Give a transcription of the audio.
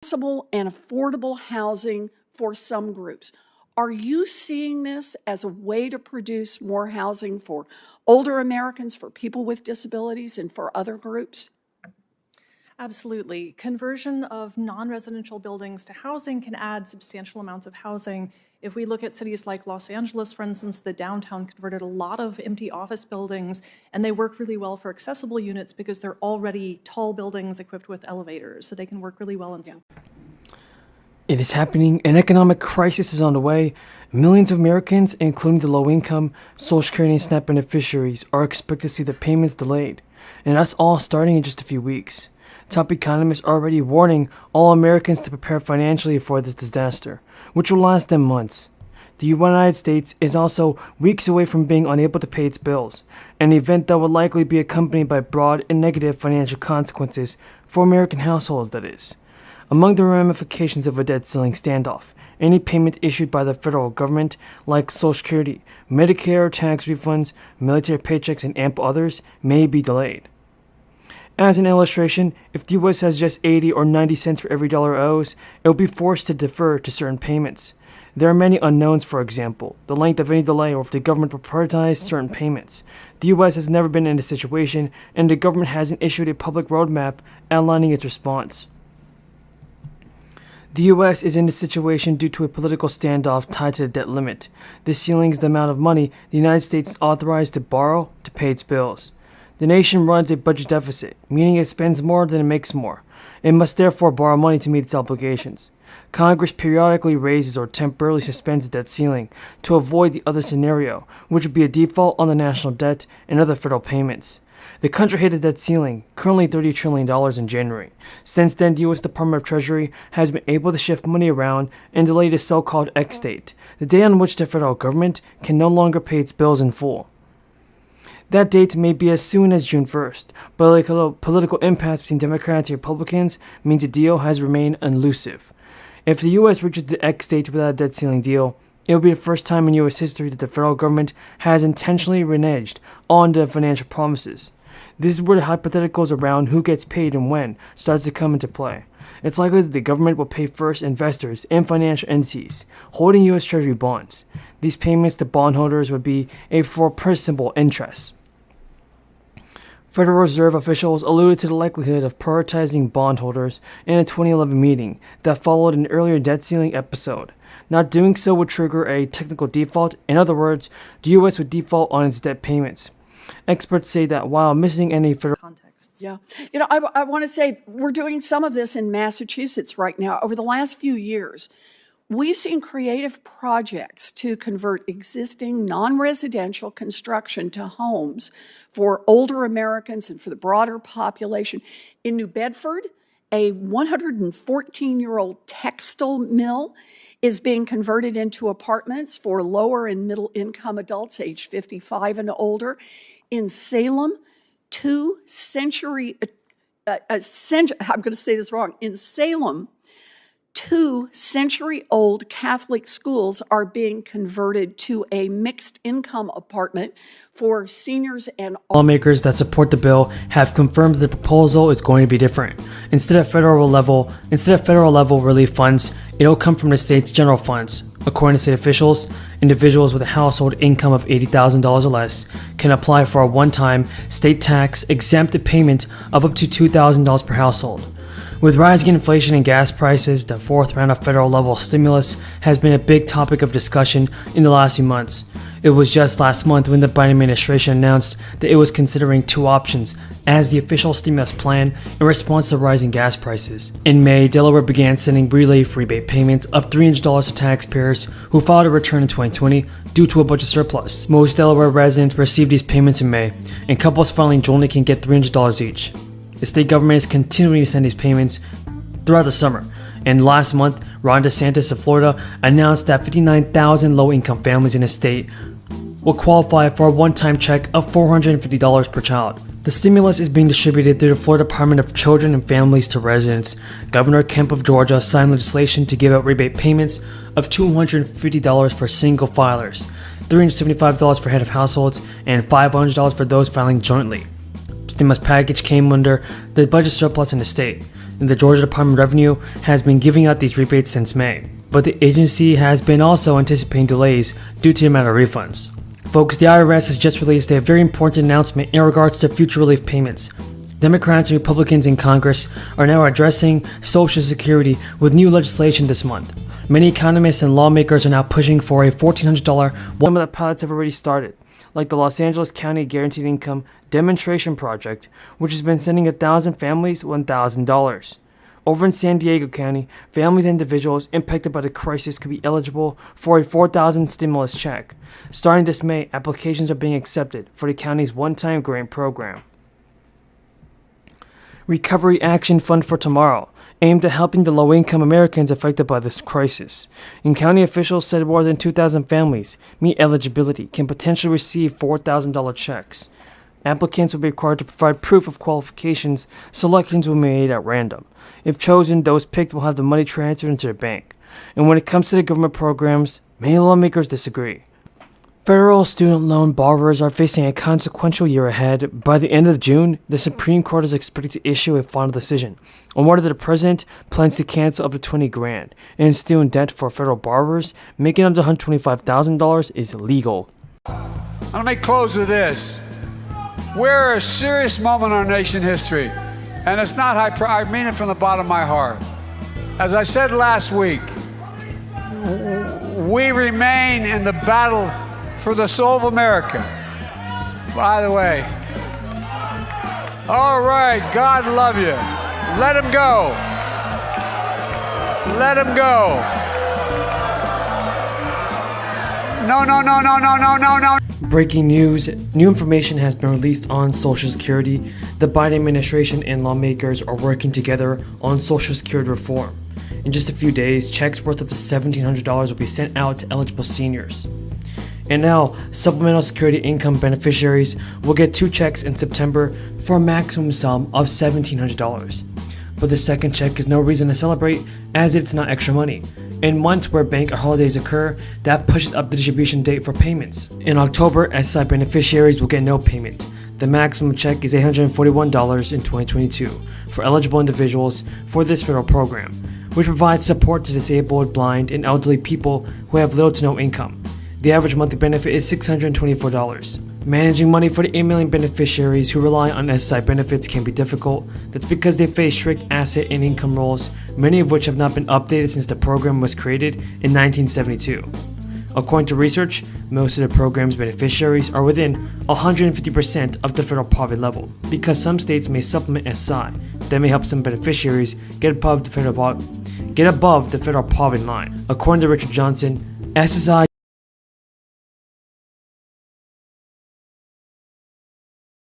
accessible and affordable housing for some groups. Are you seeing this as a way to produce more housing for older Americans, for people with disabilities, and for other groups? Absolutely. Conversion of non-residential buildings to housing can add substantial amounts of housing. If we look at cities like Los Angeles, for instance, the downtown converted a lot of empty office buildings, and they work really well for accessible units because they're already tall buildings equipped with elevators, so they can work really well inside. It is happening. An economic crisis is on the way. Millions of Americans, including the low-income, Social Security and SNAP beneficiaries, are expected to see their payments delayed. And that's all starting in just a few weeks. Top economists are already warning all Americans to prepare financially for this disaster, which will last them months. The United States is also weeks away from being unable to pay its bills, an event that will likely be accompanied by broad and negative financial consequences for American households, that is. Among the ramifications of a debt ceiling standoff, any payment issued by the federal government, like Social Security, Medicare, tax refunds, military paychecks, and ample others, may be delayed. As an illustration, if the U.S. has just 80 or 90 cents for every dollar it owes, it will be forced to defer to certain payments. There are many unknowns, for example, the length of any delay or if the government will prioritize certain payments. The U.S. has never been in this situation, and the government hasn't issued a public roadmap outlining its response. The U.S. is in this situation due to a political standoff tied to the debt limit. This ceiling is the amount of money the United States is authorized to borrow to pay its bills. The nation runs a budget deficit, meaning it spends more than it makes more. It must therefore borrow money to meet its obligations. Congress periodically raises or temporarily suspends the debt ceiling to avoid the other scenario, which would be a default on the national debt and other federal payments. The country hit a debt ceiling, currently $30 trillion in January. Since then, the U.S. Department of Treasury has been able to shift money around and delay the so-called X date, the day on which the federal government can no longer pay its bills in full. That date may be as soon as June 1st, but a political impasse between Democrats and Republicans means the deal has remained elusive. If the U.S. reaches the X date without a debt ceiling deal, it will be the first time in U.S. history that the federal government has intentionally reneged on the financial promises. This is where the hypotheticals around who gets paid and when starts to come into play. It's likely that the government will pay first investors and financial entities holding U.S. Treasury bonds. These payments to bondholders would be for principal interest. Federal Reserve officials alluded to the likelihood of prioritizing bondholders in a 2011 meeting that followed an earlier debt ceiling episode. Not doing so would trigger a technical default. In other words, the U.S. would default on its debt payments. Experts say that while missing any federal contexts. Yeah. I want to say we're doing some of this in Massachusetts right now. Over the last few years, we've seen creative projects to convert existing non-residential construction to homes for older Americans and for the broader population. In New Bedford, a 114-year-old textile mill is being converted into apartments for lower and middle income adults aged 55 and older. In Salem, in Salem, 2 century-old Catholic schools are being converted to a mixed-income apartment for seniors and lawmakers that support the bill have confirmed that the proposal is going to be different. Instead of federal level relief funds, it'll come from the state's general funds. According to state officials, individuals with a household income of $80,000 or less can apply for a one-time state tax exempted payment of up to $2,000 per household. With rising inflation and gas prices, the fourth round of federal level stimulus has been a big topic of discussion in the last few months. It was just last month when the Biden administration announced that it was considering 2 options as the official stimulus plan in response to rising gas prices. In May, Delaware began sending relief rebate payments of $300 to taxpayers who filed a return in 2020 due to a budget surplus. Most Delaware residents received these payments in May, and couples filing jointly can get $300 each. The state government is continuing to send these payments throughout the summer, and last month, Ron DeSantis of Florida announced that 59,000 low-income families in the state will qualify for a one-time check of $450 per child. The stimulus is being distributed through the Florida Department of Children and Families to residents. Governor Kemp of Georgia signed legislation to give out rebate payments of $250 for single filers, $375 for head of households, and $500 for those filing jointly. Stimulus package came under the budget surplus in the state. and the Georgia Department of Revenue has been giving out these rebates since May. But the agency has been also anticipating delays due to the amount of refunds. Folks, the IRS has just released a very important announcement in regards to future relief payments. Democrats and Republicans in Congress are now addressing Social Security with new legislation this month. Many economists and lawmakers are now pushing for a $1,400. Some of the pilots have already started, like the Los Angeles County Guaranteed Income Demonstration Project, which has been sending 1,000 families $1,000. Over in San Diego County, families and individuals impacted by the crisis could be eligible for a $4,000 stimulus check. Starting this May, applications are being accepted for the county's one-time grant program. Recovery Action Fund for Tomorrow, aimed at helping the low-income Americans affected by this crisis. And county officials said more than 2,000 families meet eligibility can potentially receive $4,000 checks. Applicants will be required to provide proof of qualifications. Selections will be made at random. If chosen, those picked will have the money transferred into their bank. And when it comes to the government programs, many lawmakers disagree. Federal student loan borrowers are facing a consequential year ahead. By the end of June, the Supreme Court is expected to issue a final decision on whether the president plans to cancel up to $20,000 and student debt for federal borrowers making up to $125,000 is illegal. Let me close with this. We're a serious moment in our nation history, and it's not I mean it from the bottom of my heart. As I said last week, we remain in the battle for the soul of America. By the way, all right, God love you. Let him go. Let him go. No, no, no, no, no, no, no, no. Breaking news, new information has been released on Social Security. The Biden administration and lawmakers are working together on Social Security reform. In just a few days, checks worth up to $1,700 will be sent out to eligible seniors. And now, supplemental security income beneficiaries will get 2 checks in September for a maximum sum of $1,700. But the second check is no reason to celebrate, as it's not extra money. In months where bank or holidays occur, that pushes up the distribution date for payments. In October, SSDI beneficiaries will get no payment. The maximum check is $841 in 2022 for eligible individuals for this federal program, which provides support to disabled, blind, and elderly people who have little to no income. The average monthly benefit is $624. Managing money for the 8 million beneficiaries who rely on SSDI benefits can be difficult. That's because they face strict asset and income rules, many of which have not been updated since the program was created in 1972. According to research, most of the program's beneficiaries are within 150% of the federal poverty level, because some states may supplement SSDI that may help some beneficiaries get above the federal poverty line. According to Richard Johnson, SSDI